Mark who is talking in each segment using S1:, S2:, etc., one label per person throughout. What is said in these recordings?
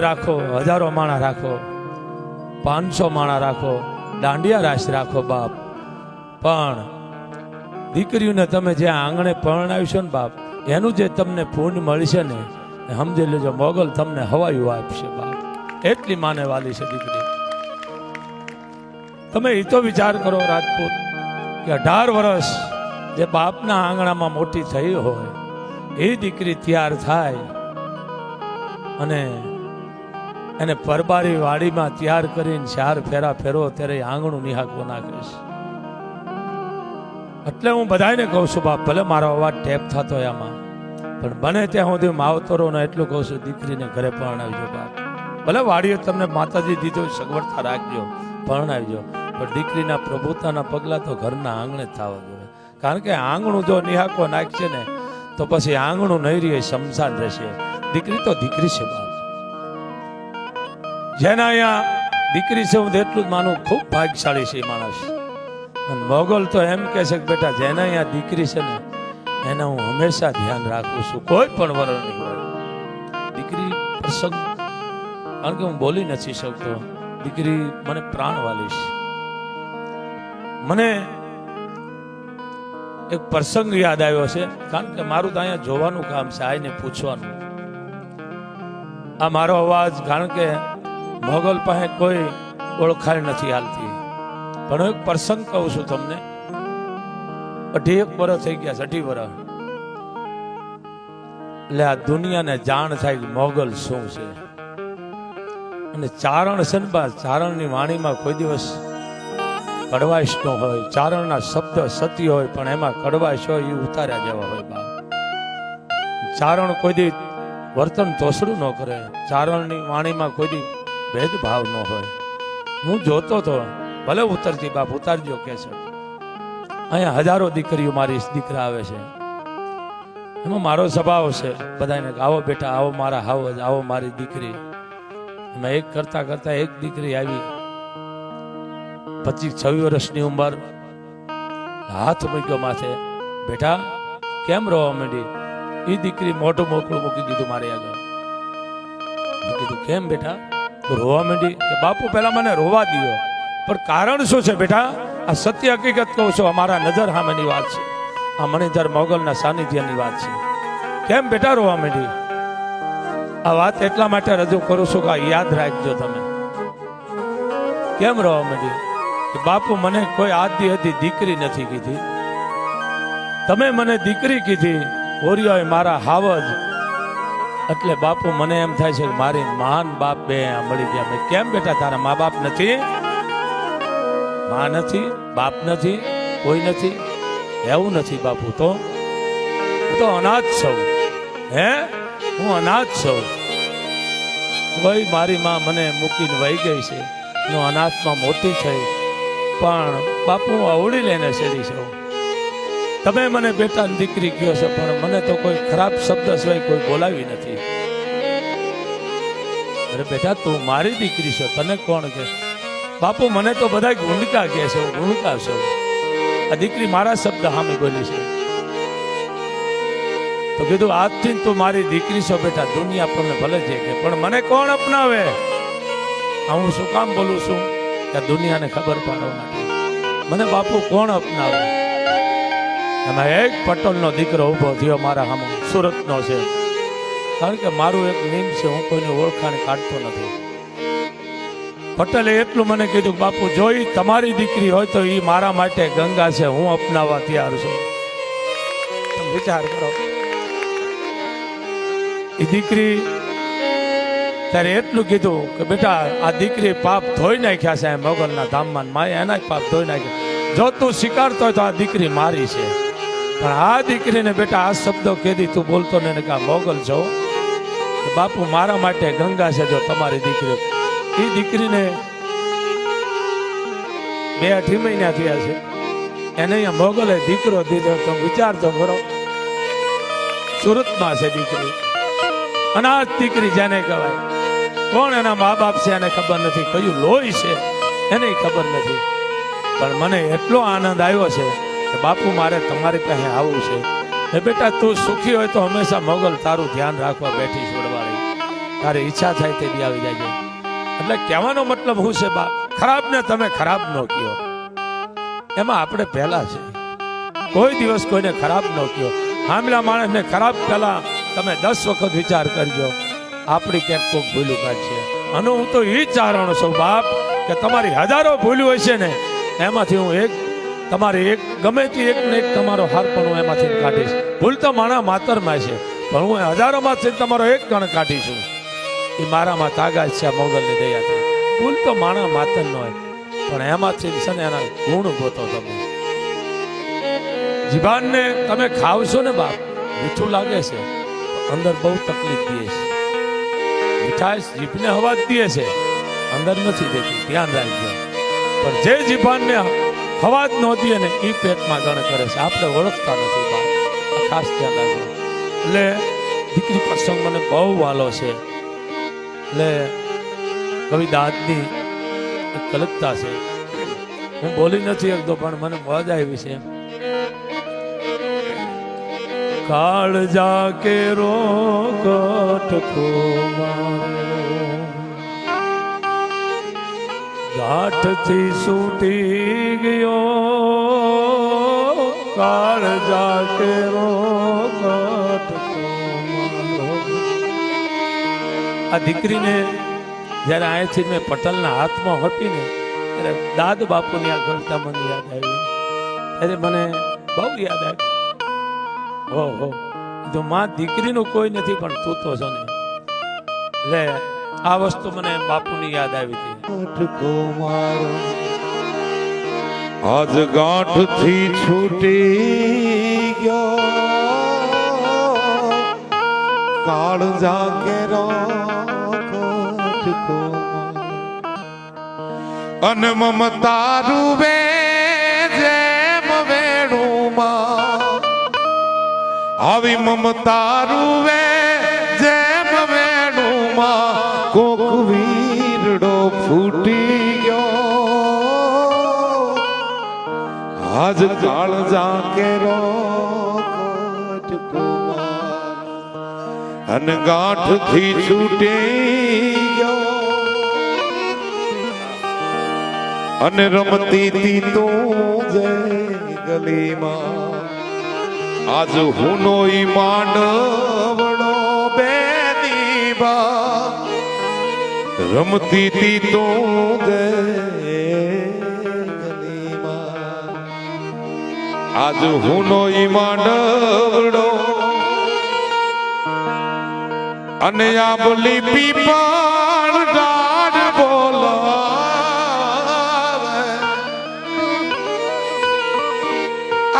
S1: રાખો, હજારો માણા રાખો, 500 માણા રાખો, દાંડિયા રાસ રાખો બાપ, પણ દીકરીઓને તમે જે આંગણે પરણાવશો ને બાપ, એનું જે તમને પુણ્ય મળશે ને એ સમજી લેજો મોગલ તમને હવાયું આપશે બાપ. એટલી માને વાલી છે દીકરી. તમે એ તો વિચાર કરો રાજપૂત કે 18 વર્ષ જે બાપના આંગણામાં મોટી થઈ હોય એ દીકરી તૈયાર થાય અને એને પરબારી વાડીમાં તૈયાર કરીને 4 ફેરા ફેરો ત્યારે આંગણું નિહાકવો નાખીશ. એટલે હું બધાને કહું છું બાપ, ભલે મારો અવાજ ટેપ થતો હોય આમાં, પણ બને ત્યાં સુધી માવતરોને એટલું કહું છું દીકરીને ઘરે પરણાવજો બાપ. ભલે વાડીઓ તમને માતાજી દીધો સગવડતા રાખજો, પરણાવજો, પણ દીકરીના પ્રભુતાના પગલા તો ઘરના આંગણે જ થવા જોઈએ. કારણ કે આંગણું જો નિહાકો નાખશે ને તો પછી આંગણું નહીં રહે, શમશાન રહેશે. દીકરી તો દીકરી છે બાપ. જેના અહીંયા દીકરી છે હું એટલું જ માનું ખૂબ ભાગ્યશાળી છે એ માણસ. અને મોગલ તો એમ કહે છે કે બેટા જેના અહીંયા દીકરી છે ને એના હું હંમેશા ધ્યાન રાખું છું, કોઈ પણ વરણની હોય દીકરી પ્રસંગ. કારણ કે હું બોલી નથી શકતો, દીકરી મને પ્રાણ વાલી છે. મને એક પ્રસંગ યાદ આવ્યો છે, કારણ કે મારું તો અહીંયા જોવાનું કામ છે, આઈને પૂછવાનું. આ મારો અવાજ કારણ કે મોગલ પાસે કોઈ ઓળખાણ નથી હાલતી, પણ એક પ્રસંગ કહું છું તમને. 18 વર્ષ થઈ ગયા, 18 વર્ષ. એટલે આ દુનિયાને જાણ થાય કે મોગલ શું છે. અને ચારણ છે ને બા, ચારણની વાણીમાં કોઈ દિવસ કડવાશ ન હોય. ચારણના શબ્દ સત્ય હોય પણ એમાં કડવાશ હોય એ ઉતાર્યા જેવા હોય બા. ચારણ કોઈ દી વર્તન તોસડું ન કરે, ચારણની વાણીમાં કોઈ દી ભેદભાવ ન હોય. હું જોતો તો ભલે ઉતરતી બાપ, ઉતારજો કે છે. અહીંયા હજારો દીકરીઓ મારી દીકરા આવે છે, એમાં મારો સ્વભાવ છે બધાને આવો બેટા, આવો મારા હાવજ, આવો મારી દીકરી. એમાં એક કરતા કરતા એક દીકરી આવી 25-26 વર્ષની ઉંમર, હાથ મૂક્યો માથે, બેટા કેમ રોવા માંડી? એ દીકરી મોઢું મોકળું મૂકી દીધું મારી આગળ. મેં કીધું કેમ બેટા તું રોવા માંડી? કે બાપુ પહેલા મને રોવા દીધો, પણ કારણ શું છે બેટા? આ સત્ય હકીકત કહું છું, અમારા નજર સામેની વાત છે, આ મણિધર મોગલના સાનિધ્યની વાત છે. કેમ બેટા રોવા માંડી? આ વાત એટલા માટે રજૂ કરું છું કે યાદ રાખજો તમે. કેમ રોવા માંડી? કે બાપુ મને કોઈ આદિ હતી દીકરી નથી કીધી, તમે મને દીકરી કીધી, ઓરિયો મારા હાવજ. એટલે બાપુ મને એમ થાય છે કે મારી માન બાપ બે મળી ગયા. મેં કેમ બેટા તારા મા બાપ નથી? માં નથી, બાપ નથી, કોઈ નથી? એવું નથી બાપુ, તો હું તો અનાથ છું. હે હું અનાથ છું. કોઈ મારી માં મને મૂકીને વહી ગઈ છે, હું અનાથમાં મોટી થઈ, પણ બાપુ હું અવળી લઈને શેરી છું. તમે મને બેટા દીકરી કહો છો, પણ મને તો કોઈ ખરાબ શબ્દ સિવાય કોઈ બોલાવી નથી. અરે બેટા તું મારી દીકરી છો, તને કોણ કે? બાપુ મને તો બધા ગુંડકા કહે છે, હું ગુંડકા છું. આ દીકરી મારા શબ્દ સામે બોલી છે. તો કીધું આજથી તું મારી દીકરી છો બેટા, દુનિયા પણ ભલે છે કે, પણ મને કોણ અપનાવે? હું શું કામ બોલું છું કે દુનિયાને ખબર પાડવા માટે. મને બાપુ કોણ અપનાવે? એમાં એક પટોલનો દીકરો ઉભો થયો મારા સામે, સુરતનો છે. કારણ કે મારું એક નિયમ છે, હું કોઈની ઓળખાણ કાઢતો નથી. પટેલે એટલું મને કીધું બાપુ જો ઈ તમારી દીકરી હોય તો એ મારા માટે ગંગા છે, હું અપનાવવા તૈયાર છું. તમે વિચાર કરો. એ દીકરી ત્યારે એટલું કીધું કે બેટા આ દીકરી પાપ ધોઈ નાખ્યા છે મોગલના ધામમાં, માએ એના પાપ ધોઈ નાખ્યા. જો તું સ્વીકારતો હોય તો આ દીકરી મારી છે. પણ આ દીકરીને બેટા આ શબ્દો કીધી તું બોલતો ને કે મોગલ છો, બાપુ મારા માટે ગંગા છે જો તમારી દીકરી. એ દીકરીને 2-2.5 મહિના થયા છે, એને અહીંયા મોગલે દીકરો દીધો. તો વિચારતો ખરો, સુરતમાં છે દીકરી, અનાથ દીકરી જેને કહેવાય. કોણ એના મા બાપ છે એને ખબર નથી, કયું લોહી છે એને ખબર નથી. પણ મને એટલો આનંદ આવ્યો છે કે બાપુ મારે તમારી પાસે આવવું છે. એ બેટા તું સુખી હોય તો હંમેશા મોગલ તારું ધ્યાન રાખવા બેઠી છોડવાળી. તારે ઈચ્છા થાય તે દી આવી જાય. એટલે કહેવાનો મતલબ શું છે બા, ખરાબ ને તમે ખરાબ ન કહો, એમાં આપણે પહેલા છે. કોઈ દિવસ કોઈને ખરાબ ન કહો. હામલા માણસને ખરાબ પહેલા તમે 10 વખત વિચાર કરજો, આપણી ક્યાંક કોઈક ભૂલું કાઢશે. અને હું તો એ જ ચારણ છું બાપ કે તમારી હજારો ભૂલું હશે ને એમાંથી હું એક તમારી એક ગમે તે એક ને એક તમારો હાર પણ હું એમાંથી કાઢીશ. ભૂલ તો મારા માતરમાં છે પણ હું હજારોમાંથી તમારો એક ગણ કાઢીશું. એ મારામાં તાકાત છે મોગલની દયાથી. ભૂલ તો માણા માતર ન હોય પણ એમાંથી છે ને એના ગુણ ગોતો. તમે જીભાનને તમે ખાવશો ને બાપ, મીઠું લાગે છે અંદર બહુ તકલીફ દે છે. મીઠાશ જીભને હવા દે છે અંદર નથી દેતી, ધ્યાન રાખજો. પણ જે જીભાનને હવા જ ન દે ને એ પેટમાં ગણ કરે છે. આપણે ઓળખતા નથી બાપ, ખાસ ધ્યાન રાખજો. એટલે દીકરી પ્રસંગ મને બહુ વાલો છે. એટલે કવિ દાદની કલકતા છે, હું બોલી નથી શકતો પણ મને મજા આવી છે. કાળજા કેરો કટકો મારો ગાંઠથી છૂટી ગયો, કાળજા કેરો કટકો મારો. આ દીકરીને જ્યારે અહીંથી મેં પટેલના હાથમાં હતી ને ત્યારે દાદ બાપુની આ કવિતા મને યાદ આવી. ત્યારે મને બહુ યાદ આવી. ઓહો, તો માં દીકરીનું કોઈ નથી પણ તું તો છો ને. એટલે આ વસ્તુ મને બાપુની યાદ આવી હતી.
S2: આજ ગાંઠથી છૂટી ગયો, કાળજા કેરો કટકો અને મમતા રૂવે જેમ વેણુમાં, આવી મમતા રૂવે જેમ વેણુમાં કોક વીરડો ફૂટી ગયો. આજ કાળજા કેરો કટકો અને ગાંઠથી છૂટી ગયો અને રમતી તી તું જે ગલીમાં. આજ હુનો ઈ માંડવડો બેની બા, રમતી તી તું જે ગલીમાં. આજ હુનો ઈ માંડવડો અને આ બોલી પીપળ ડાળ બોલાવે.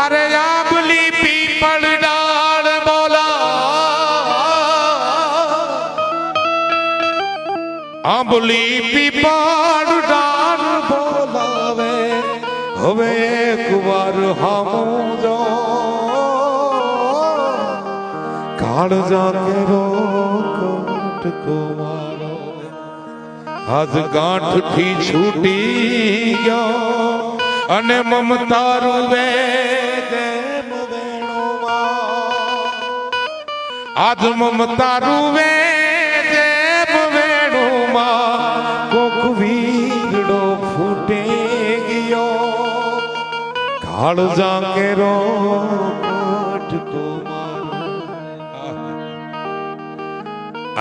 S2: અરે આ બોલી પીપળ ડાળ બોલાવે, આંબલી પીપળ ડાળ બોલાવે. હવે એક વાર હામજો કાળજા કેરો કટકો મારો. આજ ગાંઠથી છૂટી ગયો અને મમતા રૂવે જેમ વેણુમાં. આજ મમતા રૂવે જેમ વેણુમાં કોક વીરડો ફૂટી ગયો. કાળજા કેરો કટકો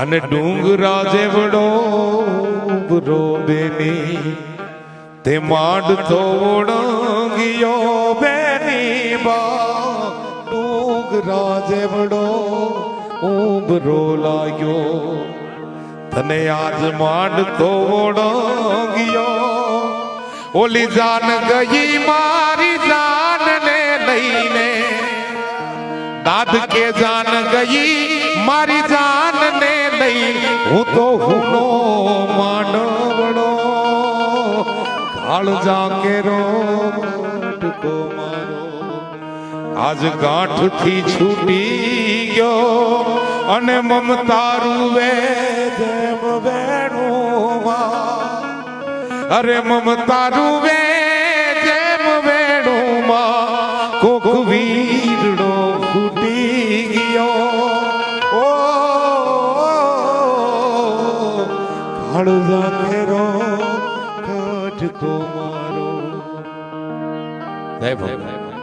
S2: અને ડુંગરા જેવડો બરો બેની તે માંડ થોડંગિયો બેની બા. ડુંગરા જેવડો ઉભરો લાગ્યો તને આજ માંડ થોડંગિયો. ઓલી જાન ગઈ મારી જાન ને લઈને, દાદ કે જાન ગઈ મારી જાન ને લઈ. હું તો હુનો માંડવડો કાળજા કેરો કટકો મારો. આજ ગાંઠથી છૂટી ગયો અને મમતા રૂવે જેમ વેણુમાં. અરે મમતા રૂવે જેમ વેણુમાં કોક વીરડો ફૂટી ગયો. ઓ હળદા ખેરો કટકો મારો. જય ભગવાન.